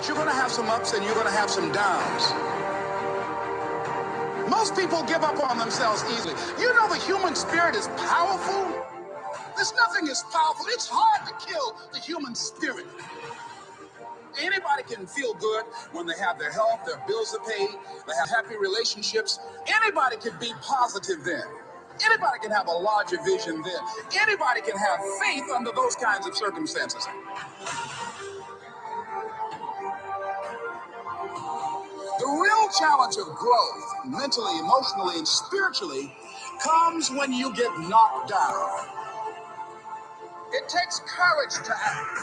But you're going to have some ups and you're going to have some downs. Most people give up on themselves easily. You know the human spirit is powerful. There's nothing as powerful. It's hard to kill the human spirit. Anybody can feel good when they have their health, their bills are paid, they have happy relationships. Anybody can be positive then. Anybody can have a larger vision then. Anybody can have faith under those kinds of circumstances. The real challenge of growth, mentally, emotionally, and spiritually, comes when you get knocked down. It takes courage to act.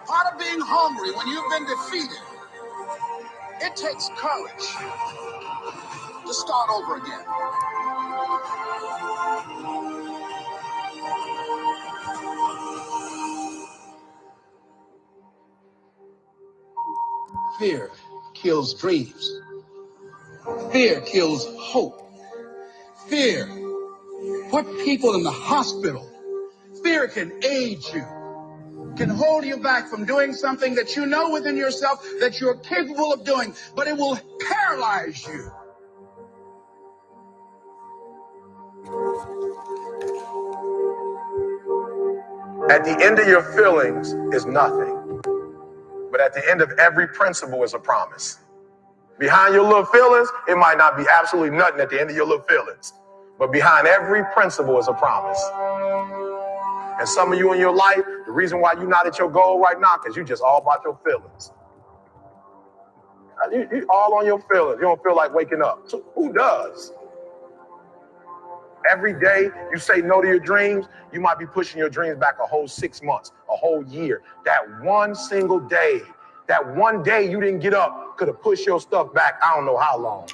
Part of being hungry when you've been defeated, it takes courage to start over again. Fear kills dreams. Fear kills hope. Fear put people in the hospital. Fear can age you, can hold you back from doing something that you know within yourself that you're capable of doing, but it will paralyze you. At the end of your feelings is nothing, but at the end of every principle is a promise. Behind your little feelings, it might not be absolutely nothing at the end of your little feelings, but behind every principle is a promise. And some of you in your life, the reason why you're not at your goal right now, because you just all about your feelings. You all on your feelings. You don't feel like waking up. So who does? Every day you say no to your dreams, you might be pushing your dreams back a whole 6 months, a whole year. That one single day, that one day you didn't get up could have pushed your stuff back I don't know how long.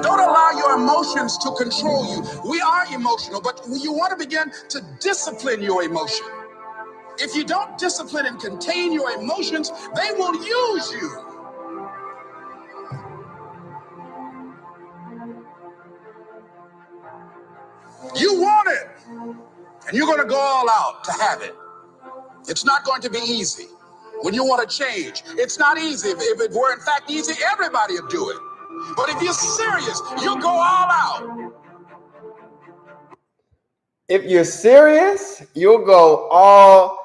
Don't allow your emotions to control you. We are emotional, but you want to begin to discipline your emotion. If you don't discipline and contain your emotions, they will use you. You want it, and you're going to go all out to have it. It's not going to be easy. When you want to change, it's not easy. If it were in fact easy, everybody would do it. But if you're serious, you'll go all out. If you're serious, you'll go all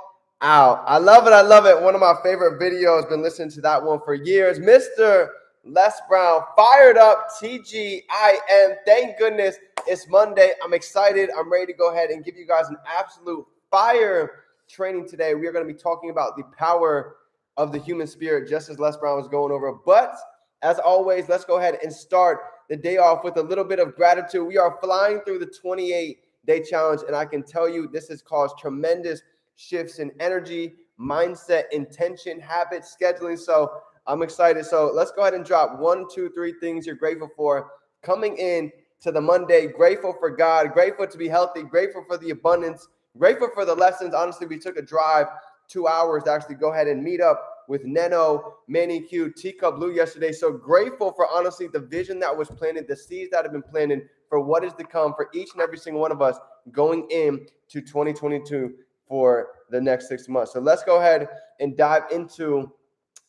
out. I love it. I love it. One of my favorite videos. Been listening to that one for years. Mr. Les Brown, fired up, TGIM. Thank goodness it's Monday. I'm excited. I'm ready to go ahead and give you guys an absolute fire training today. We are going to be talking about the power of the human spirit, just as Les Brown was going over. But as always, let's go ahead and start the day off with a little bit of gratitude. We are flying through the 28-day challenge, and I can tell you this has caused tremendous shifts in energy, mindset, intention, habits, scheduling. So I'm excited. So let's go ahead and drop 1, 2, 3 things you're grateful for coming in to the Monday. Grateful for God, grateful to be healthy, grateful for the abundance, grateful for the lessons. Honestly, we took a drive 2 hours to actually go ahead and meet up with Neno, Manny Q, Teacup Blue yesterday. So grateful for honestly the vision that was planted, the seeds that have been planted for what is to come for each and every single one of us going into 2022 for the next 6 months. So let's go ahead and dive into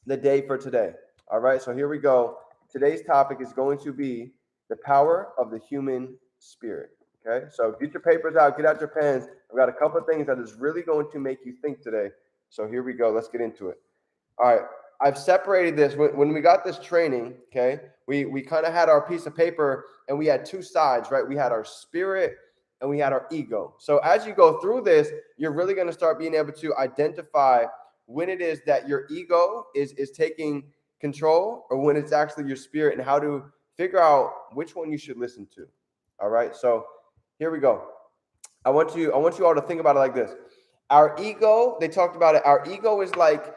the day for today. All right, so here we go. Today's topic is going to be the power of the human spirit. Okay, so get your papers out, get out your pens. I've got a couple of things that is really going to make you think today. So here we go. Let's get into it. All right, I've separated this. When we got this training, okay, we kind of had our piece of paper and we had two sides, right? We had our spirit and we had our ego. So as you go through this, you're really going to start being able to identify when it is that your ego is taking control or when it's actually your spirit, and how to figure out which one you should listen to. All right, so here we go. I want you all to think about it like this. Our ego, they talked about it. Our ego is like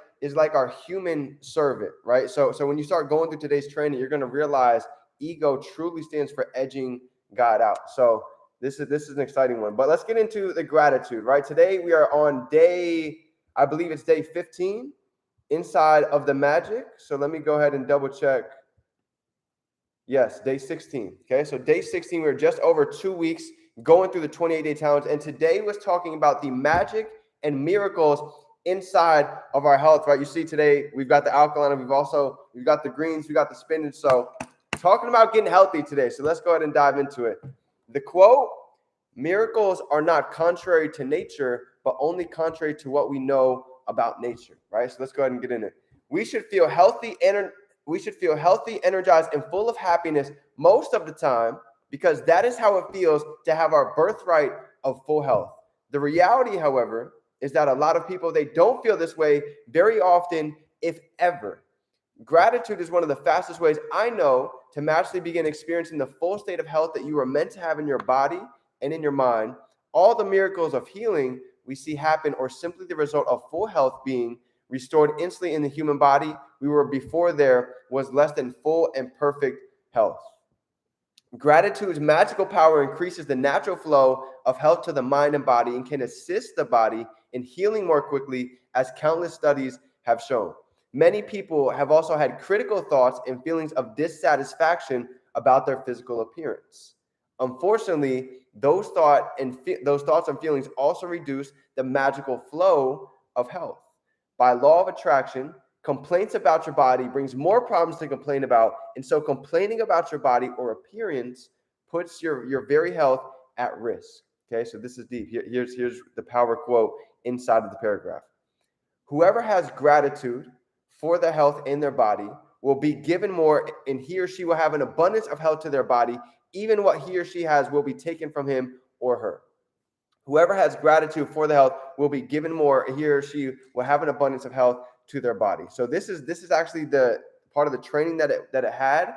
our human servant, right? So when you start going through today's training, you're going to realize ego truly stands for edging God out. So this is an exciting one. But let's get into the gratitude, right? Today we are on day, I believe it's day 15 inside of the magic. So let me go ahead and double check. Yes, day 16. Okay, so day 16, we're just over 2 weeks going through the 28-day challenge. And today was talking about the magic and miracles inside of our health, right? You see today, we've got the alkaline, we've got the greens, we've got the spinach. So talking about getting healthy today. So let's go ahead and dive into it. The quote, miracles are not contrary to nature, but only contrary to what we know about nature, right? So let's go ahead and get in it. We should feel healthy, energized, and full of happiness most of the time, because that is how it feels to have our birthright of full health. The reality, however, is that a lot of people, they don't feel this way very often, if ever. Gratitude is one of the fastest ways I know to magically begin experiencing the full state of health that you are meant to have in your body and in your mind. All the miracles of healing we see happen are simply the result of full health being restored instantly in the human body. We were before there was less than full and perfect health. Gratitude's magical power increases the natural flow of health to the mind and body and can assist the body in healing more quickly, as countless studies have shown. Many people have also had critical thoughts and feelings of dissatisfaction about their physical appearance. Unfortunately, those thoughts and feelings also reduce the magical flow of health. By law of attraction, complaints about your body brings more problems to complain about, and so complaining about your body or appearance puts your very health at risk. Okay, so this is deep. Here's the power quote inside of the paragraph. Whoever has gratitude for their health in their body will be given more, and he or she will have an abundance of health to their body. Even what he or she has will be taken from him or her. Whoever has gratitude for the health will be given more, and he or she will have an abundance of health to their body. So this is actually the part of the training that it had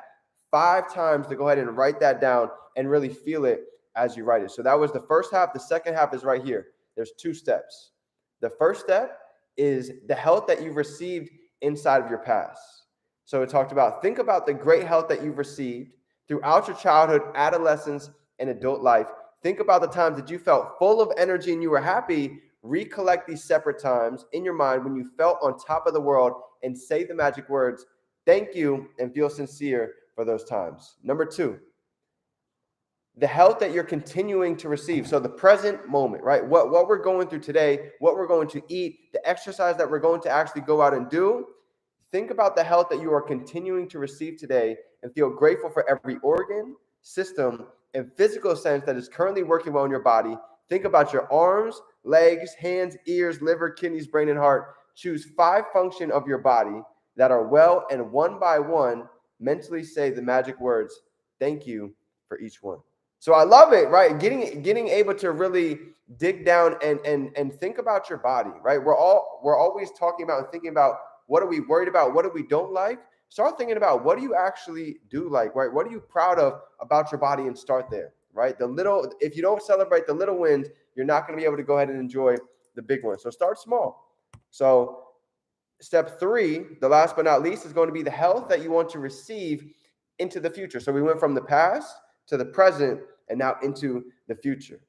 5 times to go ahead and write that down and really feel it as you write it. So that was the first half. The second half is right here. There's 2 steps. The first step is the health that you've received inside of your past. So it talked about, think about the great health that you've received throughout your childhood, adolescence, and adult life. Think about the times that you felt full of energy and you were happy. Recollect these separate times in your mind when you felt on top of the world, and say the magic words, thank you, and feel sincere for those times. Number 2, the health that you're continuing to receive. So the present moment, right? What we're going through today, what we're going to eat, the exercise that we're going to actually go out and do. Think about the health that you are continuing to receive today and feel grateful for every organ, system, and physical sense that is currently working well in your body. Think about your arms, legs, hands, ears, liver, kidneys, brain, and heart. Choose 5 functions of your body that are well, and one by one, mentally say the magic words, thank you, for each one. So I love it, right? Getting able to really dig down and think about your body, right? We're always talking about and thinking about, what are we worried about? What do we don't like? Start thinking about, what do you actually do like, right? What are you proud of about your body, and start there, right? If you don't celebrate the little wins, you're not going to be able to go ahead and enjoy the big ones. So start small. So step 3, the last but not least, is going to be the health that you want to receive into the future. So we went from the past to the present and now into the future.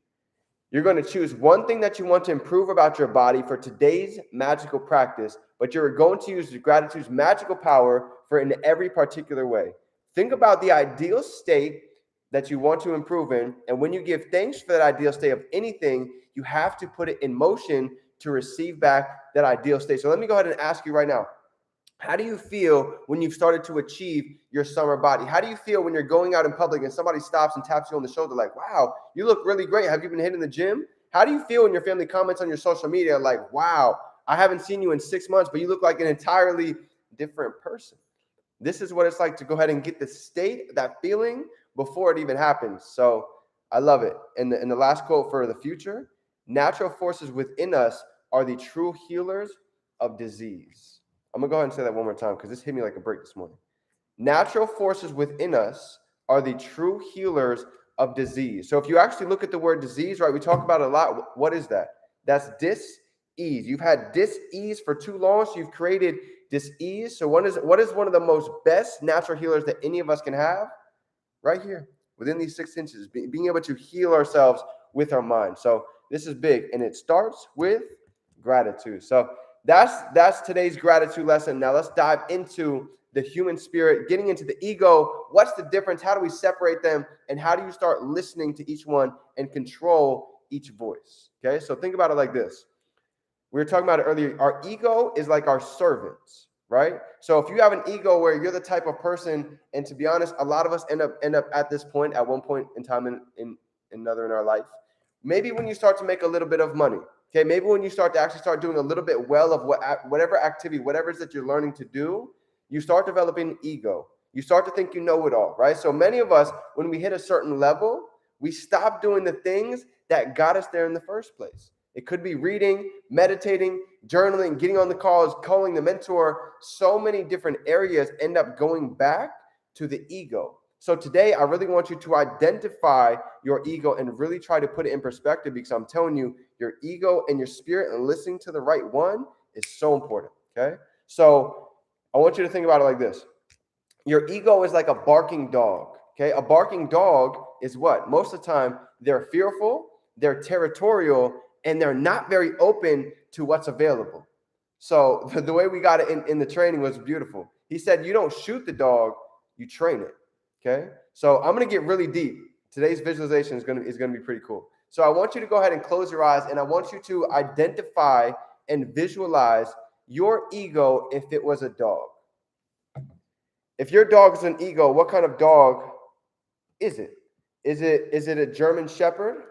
You're going to choose one thing that you want to improve about your body for today's magical practice, but you're going to use gratitude's magical power for it in every particular way. Think about the ideal state that you want to improve in, and when you give thanks for that ideal state of anything, you have to put it in motion to receive back that ideal state. So let me go ahead and ask you right now, how do you feel when you've started to achieve your summer body? How do you feel when you're going out in public and somebody stops and taps you on the shoulder like, wow, you look really great. Have you been hitting the gym? How do you feel when your family comments on your social media like, wow, I haven't seen you in 6 months, but you look like an entirely different person? This is what it's like to go ahead and get the state, that feeling, before it even happens. So I love it. And the last quote for the future, natural forces within us are the true healers of disease. I'm going to go ahead and say that one more time because this hit me like a brick this morning. Natural forces within us are the true healers of disease. So if you actually look at the word disease, right, we talk about it a lot. What is that? That's dis-ease. You've had dis-ease for too long, so you've created dis-ease. So what is one of the most best natural healers that any of us can have? Right here, within these 6 inches, being able to heal ourselves with our mind. So this is big, and it starts with gratitude. So that's today's gratitude lesson. Now let's dive into the human spirit, getting into the ego. What's the difference? How do we separate them? And how do you start listening to each one and control each voice? Okay, so think about it like this. We were talking about it earlier. Our ego is like our servants, right? So if you have an ego where you're the type of person, and to be honest, a lot of us end up at this point at one point in time in another in our life. Maybe when you start to make a little bit of money, okay, maybe when you start to actually start doing a little bit well of whatever activity, whatever it is that you're learning to do, you start developing ego. You start to think you know it all, right? So many of us, when we hit a certain level, we stop doing the things that got us there in the first place. It could be reading, meditating, journaling, getting on the calls, calling the mentor. So many different areas end up going back to the ego. So today, I really want you to identify your ego and really try to put it in perspective, because I'm telling you, your ego and your spirit and listening to the right one is so important, okay? So I want you to think about it like this. Your ego is like a barking dog, okay? A barking dog is what? Most of the time, they're fearful, they're territorial, and they're not very open to what's available. So the way we got it in the training was beautiful. He said, you don't shoot the dog, you train it. Okay, so I'm going to get really deep. Today's visualization is going to be pretty cool. So I want you to go ahead and close your eyes, and I want you to identify and visualize your ego if it was a dog. If your dog is an ego, what kind of dog is it? Is it a German Shepherd,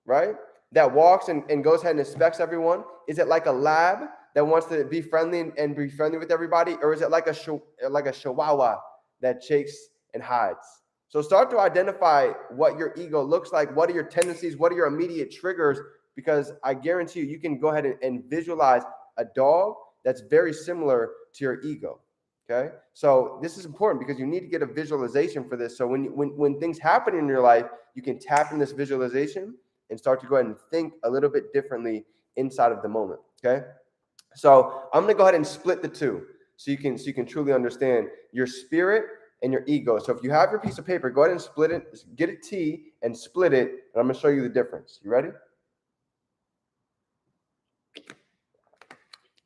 right? That walks and goes ahead and inspects everyone? Is it like a lab that wants to be friendly and be friendly with everybody? Or is it like a Chihuahua that shakes and hides? So start to identify what your ego looks like. What are your tendencies? What are your immediate triggers? Because I guarantee you can go ahead and visualize a dog that's very similar to your ego. Okay, so this is important because you need to get a visualization for this. So when things happen in your life, you can tap in this visualization and start to go ahead and think a little bit differently inside of the moment. Okay, so I'm going to go ahead and split the two so you can truly understand your spirit and your ego. So if you have your piece of paper, go ahead and split it, get a T and split it, and I'm going to show you the difference. You ready?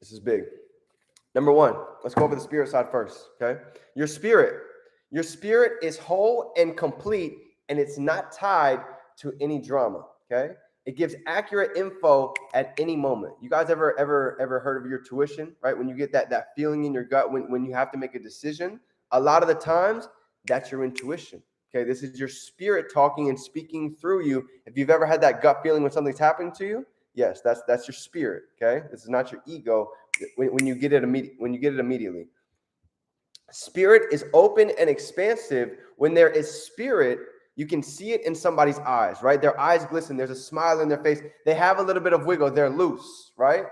This is big. Number one, let's go over the spirit side first, okay? Your spirit is whole and complete, and it's not tied to any drama, okay? It gives accurate info at any moment. You guys ever heard of your tuition, right? When you get that feeling in your gut when you have to make a decision, a lot of the times that's your intuition, okay? This is your spirit talking and speaking through you. If you've ever had that gut feeling when something's happening to you, yes, that's your spirit, okay? This is not your ego. When you get it immediately. Spirit is open and expansive. When there is spirit, you can see it in somebody's eyes, right? Their eyes glisten. There's a smile in their face. They have a little bit of wiggle. They're loose, right?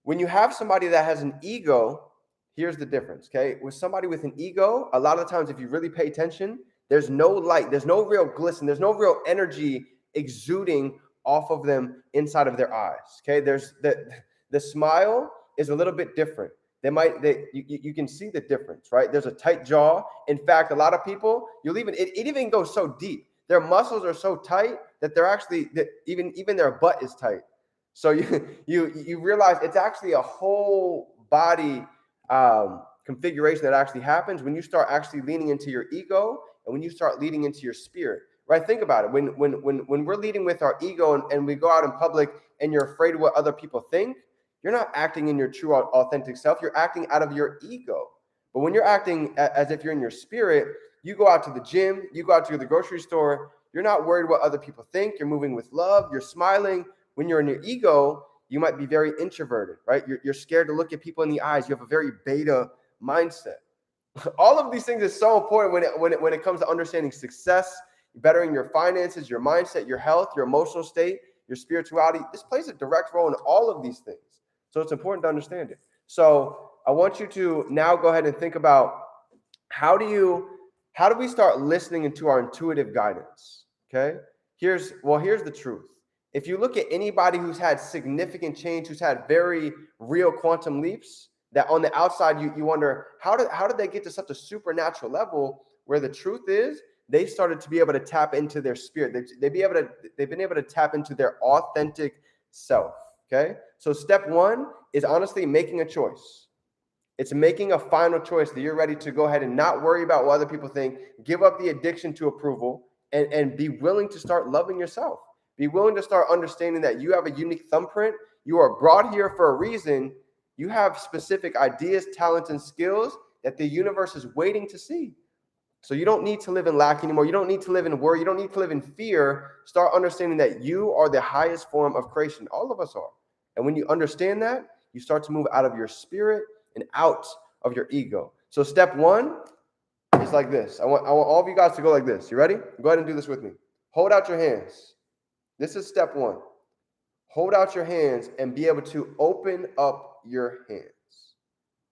When you have somebody that has an ego, here's the difference, okay? With somebody with an ego, a lot of times, if you really pay attention, there's no light. There's no real glisten. There's no real energy exuding off of them inside of their eyes, okay? There's the smile is a little bit different. You can see the difference, right? There's a tight jaw. In fact, a lot of people, it even goes so deep. Their muscles are so tight that they're actually, even their butt is tight. So you realize it's actually a whole body configuration that actually happens when you start actually leaning into your ego and when you start leaning into your spirit, right? Think about it. When we're leading with our ego and we go out in public and you're afraid of what other people think, you're not acting in your true, authentic self. You're acting out of your ego. But when you're acting as if you're in your spirit, you go out to the gym, you go out to the grocery store, you're not worried what other people think. You're moving with love. You're smiling. When you're in your ego, you might be very introverted, right? You're scared to look at people in the eyes. You have a very beta mindset. All of these things is so important when it comes to understanding success, bettering your finances, your mindset, your health, your emotional state, your spirituality. This plays a direct role in all of these things. So it's important to understand it. So I want you to now go ahead and think about how do we start listening into our intuitive guidance? Okay. Here's the truth. If you look at anybody who's had significant change, who's had very real quantum leaps, that on the outside you wonder how did they get to such a supernatural level where the truth is they started to be able to tap into their spirit. They've been able to tap into their authentic self. Okay. So step one is honestly making a choice. It's making a final choice that you're ready to go ahead and not worry about what other people think, give up the addiction to approval, and be willing to start loving yourself. Be willing to start understanding that you have a unique thumbprint. You are brought here for a reason. You have specific ideas, talents, and skills that the universe is waiting to see. So you don't need to live in lack anymore. You don't need to live in worry. You don't need to live in fear. Start understanding that you are the highest form of creation. All of us are. And when you understand that, you start to move out of your spirit and out of your ego. So step one is like this. I want all of you guys to go like this. You ready? Go ahead and do this with me. Hold out your hands. This is step one. Hold out your hands and be able to open up your hands.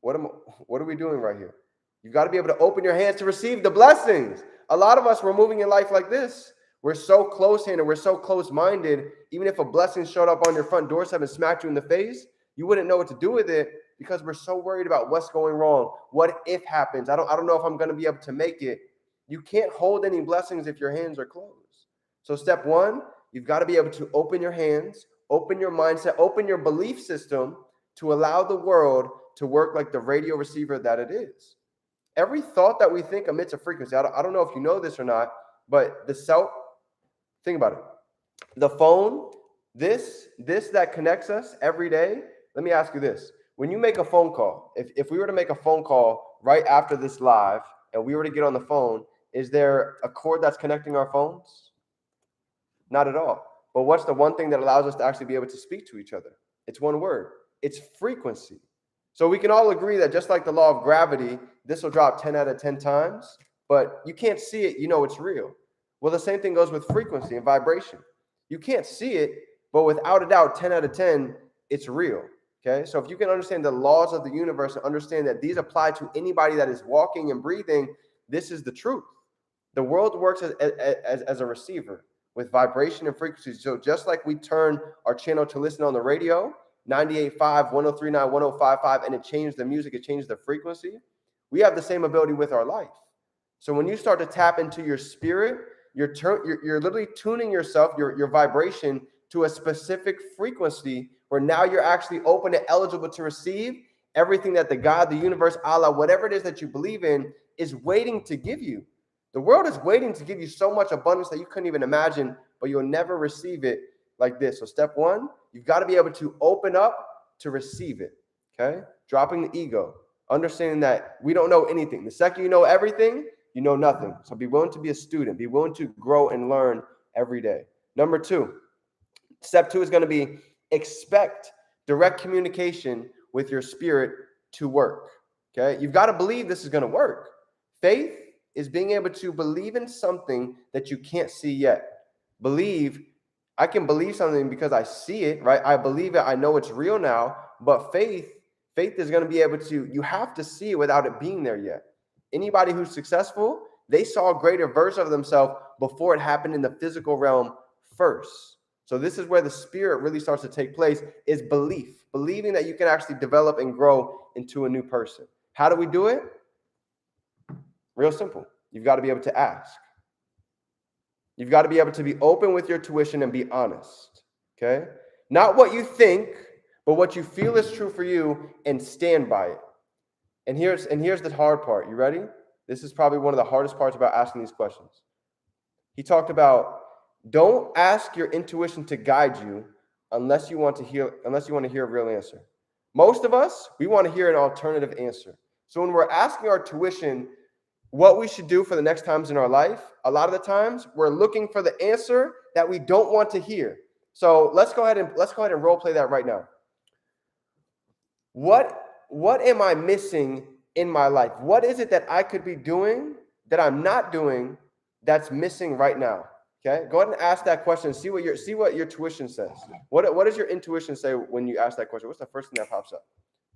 What are we doing right here? You've got to be able to open your hands to receive the blessings. A lot of us, we're moving in life like this. We're so close-handed. We're so close-minded. Even if a blessing showed up on your front doorstep and smacked you in the face, you wouldn't know what to do with it because we're so worried about what's going wrong. What if happens? I don't know if I'm going to be able to make it. You can't hold any blessings if your hands are closed. So step one, you've got to be able to open your hands, open your mindset, open your belief system to allow the world to work like the radio receiver that it is. Every thought that we think emits a frequency. I don't know if you know this or not, but think about it. The phone, this that connects us every day. Let me ask you this. When you make a phone call, if we were to make a phone call right after this live and we were to get on the phone, is there a cord that's connecting our phones? Not at all. But what's the one thing that allows us to actually be able to speak to each other? It's one word. It's frequency. So we can all agree that just like the law of gravity, this will drop 10 out of 10 times, but you can't see it, you know it's real. Well, the same thing goes with frequency and vibration. You can't see it, but without a doubt, 10 out of 10, it's real. Okay, so if you can understand the laws of the universe and understand that these apply to anybody that is walking and breathing, this is the truth. The world works as a receiver with vibration and frequency. So just like we turn our channel to listen on the radio, 98.5, 103.9, 105.5, and it changed the music, it changed the frequency. We have the same ability with our life. So when you start to tap into your spirit, you're literally tuning yourself, your vibration to a specific frequency where now you're actually open and eligible to receive everything that the God, the universe, Allah, whatever it is that you believe in, is waiting to give you. The world is waiting to give you so much abundance that you couldn't even imagine, but you'll never receive it like this. So step one, you've got to be able to open up to receive it, okay? Dropping the ego, understanding that we don't know anything. The second you know everything, you know nothing. So be willing to be a student. Be willing to grow and learn every day. Number two, step two is going to be expect direct communication with your spirit to work, okay? You've got to believe this is going to work. Faith is being able to believe in something that you can't see yet. I can believe something because I see it, right? I believe it. I know it's real now. But faith is going to be able to, you have to see it without it being there yet. Anybody who's successful, they saw a greater version of themselves before it happened in the physical realm first. So this is where the spirit really starts to take place, is believing that you can actually develop and grow into a new person. How do we do it? Real simple. You've got to be able to ask. You've got to be able to be open with your tuition and be honest, okay? Not what you think, but what you feel is true for you, and stand by it. And here's the hard part. You ready? This is probably one of the hardest parts about asking these questions. He talked about, don't ask your intuition to guide you unless you want to hear a real answer. Most of us, we want to hear an alternative answer. So when we're asking our tuition what we should do for the next times in our life, a lot of the times we're looking for the answer that we don't want to hear. So let's go ahead and role play that right now. What am I missing in my life? What is it that I could be doing that I'm not doing that's missing right now? Okay, go ahead and ask that question. See what your tuition says. What does your intuition say when you ask that question? What's the first thing that pops up?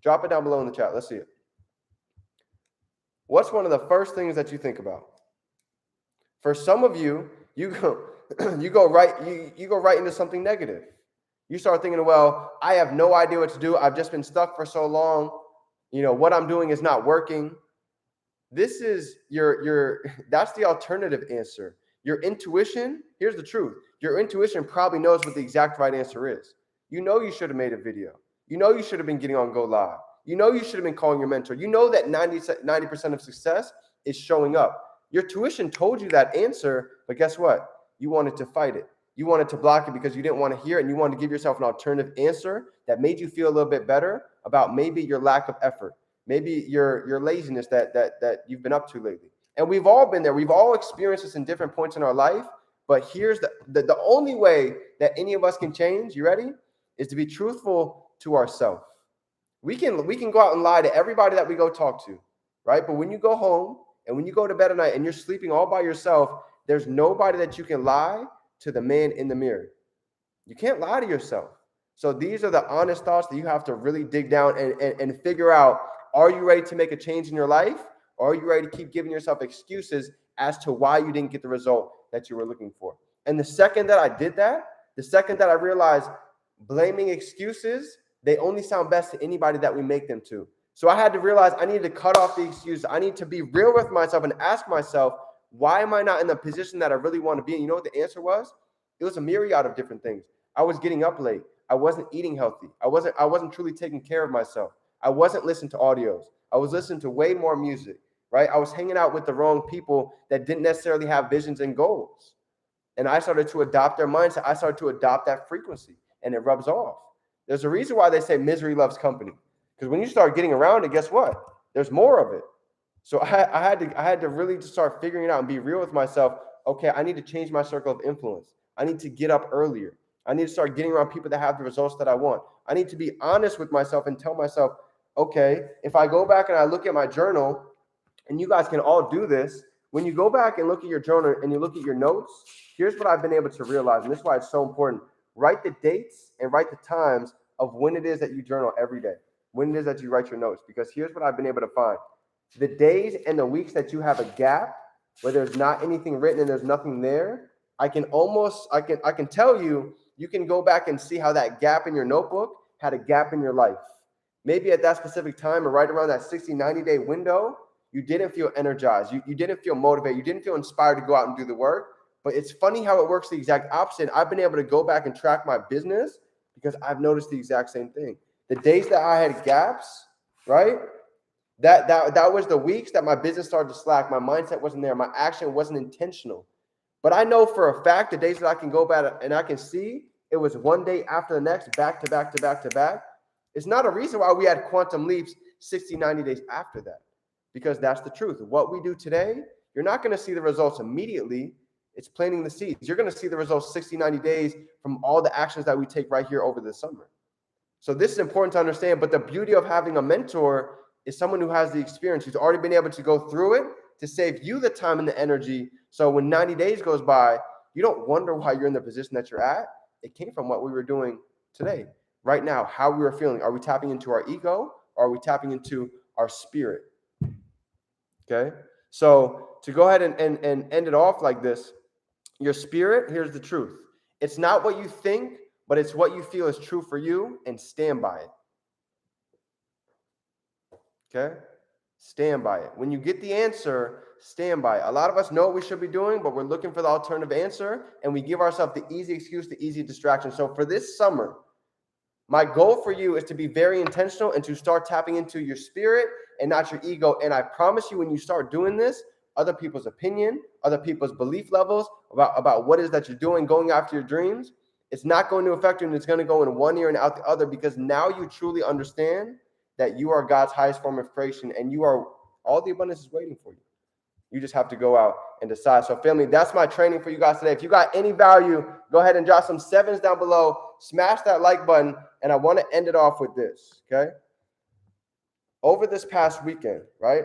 Drop it down below in the chat. Let's see it. What's one of the first things that you think about? For some of you, you go right into something negative. You start thinking, well, I have no idea what to do. I've just been stuck for so long. You know, what I'm doing is not working. This is that's the alternative answer. Your intuition, here's the truth. Your intuition probably knows what the exact right answer is. You know you should have made a video. You know you should have been getting on Go Live. You know you should have been calling your mentor. You know that 90% of success is showing up. Your tuition told you that answer, but guess what? You wanted to fight it. You wanted to block it because you didn't want to hear it, and you wanted to give yourself an alternative answer that made you feel a little bit better about maybe your lack of effort, maybe your laziness that you've been up to lately. And we've all been there. We've all experienced this in different points in our life. But here's the only way that any of us can change, you ready, is to be truthful to ourselves. We can go out and lie to everybody that we go talk to, right? But when you go home and when you go to bed at night and you're sleeping all by yourself, there's nobody that you can lie to the man in the mirror. You can't lie to yourself. So these are the honest thoughts that you have to really dig down and figure out, are you ready to make a change in your life? Or are you ready to keep giving yourself excuses as to why you didn't get the result that you were looking for? And the second that I did that, the second that I realized blaming excuses, they only sound best to anybody that we make them to. So I had to realize I needed to cut off the excuses. I need to be real with myself and ask myself, why am I not in the position that I really want to be? And you know what the answer was? It was a myriad of different things. I was getting up late. I wasn't eating healthy. I wasn't truly taking care of myself. I wasn't listening to audios. I was listening to way more music, right? I was hanging out with the wrong people that didn't necessarily have visions and goals. And I started to adopt their mindset. I started to adopt that frequency, and it rubs off. There's a reason why they say misery loves company. Because when you start getting around it, guess what? There's more of it. So I had to really just start figuring it out and be real with myself. Okay, I need to change my circle of influence. I need to get up earlier. I need to start getting around people that have the results that I want. I need to be honest with myself and tell myself, okay, if I go back and I look at my journal, and you guys can all do this, when you go back and look at your journal and you look at your notes, here's what I've been able to realize, and this is why it's so important. Write the dates and write the times of when it is that you journal every day, when it is that you write your notes, because here's what I've been able to find. The days and the weeks that you have a gap where there's not anything written and there's nothing there, I can tell you, you can go back and see how that gap in your notebook had a gap in your life. Maybe at that specific time or right around that 60, 90-day window, you didn't feel energized. You didn't feel motivated. You didn't feel inspired to go out and do the work. But it's funny how it works the exact opposite. I've been able to go back and track my business because I've noticed the exact same thing. The days that I had gaps, right? That was the weeks that my business started to slack. My mindset wasn't there. My action wasn't intentional. But I know for a fact the days that I can go back and I can see it was one day after the next, back to back to back to back. It's not a reason why we had quantum leaps 60, 90 days after that. Because that's the truth. What we do today, you're not going to see the results immediately. It's planting the seeds. You're going to see the results 60, 90 days from all the actions that we take right here over the summer. So this is important to understand. But the beauty of having a mentor is someone who has the experience, who's already been able to go through it to save you the time and the energy. So when 90 days goes by, you don't wonder why you're in the position that you're at. It came from what we were doing today, right now, how we were feeling. Are we tapping into our ego or are we tapping into our spirit? Okay, so to go ahead and end it off like this, your spirit, here's the truth. It's not what you think, but it's what you feel is true for you, and stand by it. Okay, stand by it. When you get the answer, stand by it. A lot of us know what we should be doing, but we're looking for the alternative answer, and we give ourselves the easy excuse, the easy distraction. So for this summer, my goal for you is to be very intentional and to start tapping into your spirit and not your ego. And I promise you, when you start doing this, other people's opinion, other people's belief levels about what it is that you're doing, going after your dreams, it's not going to affect you, and it's going to go in one ear and out the other, because now you truly understand that you are God's highest form of creation, and you are, all the abundance is waiting for you. You just have to go out and decide. So family, that's my training for you guys today. If you got any value, go ahead and drop some 7s down below, smash that like button. And I want to end it off with this, okay? Over this past weekend, right,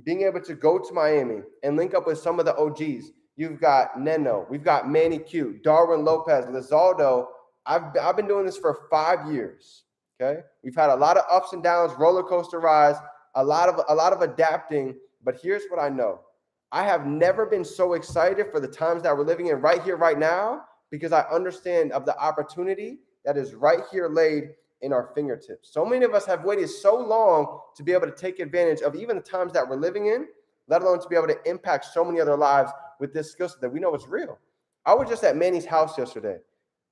being able to go to Miami and link up with some of the OGs. You've got Neno, we've got Manny Q, Darwin Lopez, Lizaldo. I've been doing this for 5 years, okay? We've had a lot of ups and downs, roller coaster rides, a lot of adapting. But here's what I know. I have never been so excited for the times that we're living in right here, right now, because I understand of the opportunity that is right here laid in our fingertips. So many of us have waited so long to be able to take advantage of even the times that we're living in, let alone to be able to impact so many other lives with this skill set that we know is real. I was just at Manny's house yesterday,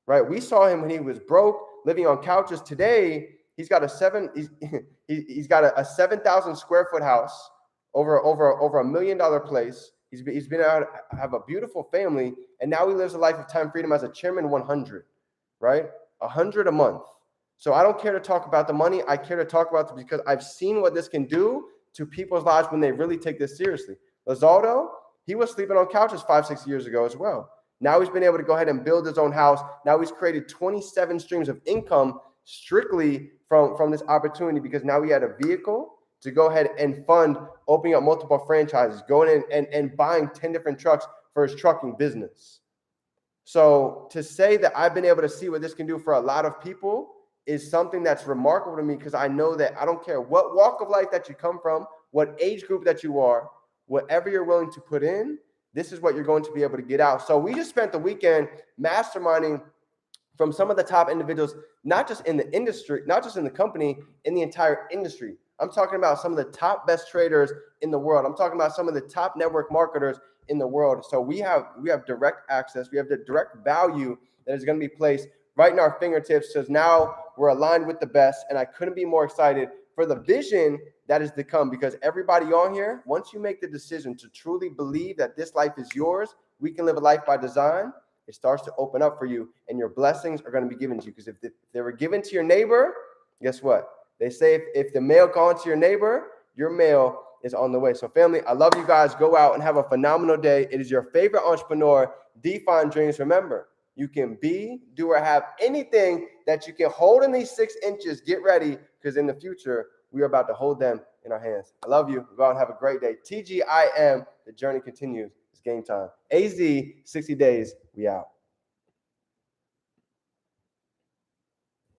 right? We saw him when he was broke, living on couches. Today, he's got a 7,000 square foot house, over $1 million place. He's been out, have a beautiful family, And now he lives a life of time freedom as a chairman 100, right? 100 a month. So I don't care to talk about the money. I care to talk about it because I've seen what this can do to people's lives when they really take this seriously. Lizardo, he was sleeping on couches 5-6 years ago as well. Now he's been able to go ahead and build his own house. Now he's created 27 streams of income strictly from this opportunity because now he had a vehicle to go ahead and fund opening up multiple franchises, going in and buying 10 different trucks for his trucking business. So to say that I've been able to see what this can do for a lot of people is something that's remarkable to me because I know that I don't care what walk of life that you come from, what age group that you are, whatever you're willing to put in, this is what you're going to be able to get out. So we just spent the weekend masterminding from some of the top individuals, not just in the industry, not just in the company, in the entire industry. I'm talking about some of the top best traders in the world. I'm talking about some of the top network marketers in the world. So we have direct access. We have the direct value that is going to be placed right in our fingertips. So now we're aligned with the best. And I couldn't be more excited for the vision that is to come because everybody on here, once you make the decision to truly believe that this life is yours, we can live a life by design, it starts to open up for you and your blessings are going to be given to you. Because if they were given to your neighbor, guess what? They say if the mail gone to your neighbor, your mail is on the way. So family, I love you guys. Go out and have a phenomenal day. It is your favorite entrepreneur, Define Dreams. Remember, you can be, do, or have anything that you can hold in these 6 inches. Get ready because in the future, we are about to hold them in our hands. I love you. Go out and have a great day. TGIM, the journey continues. It's game time. AZ, 60 days. We out.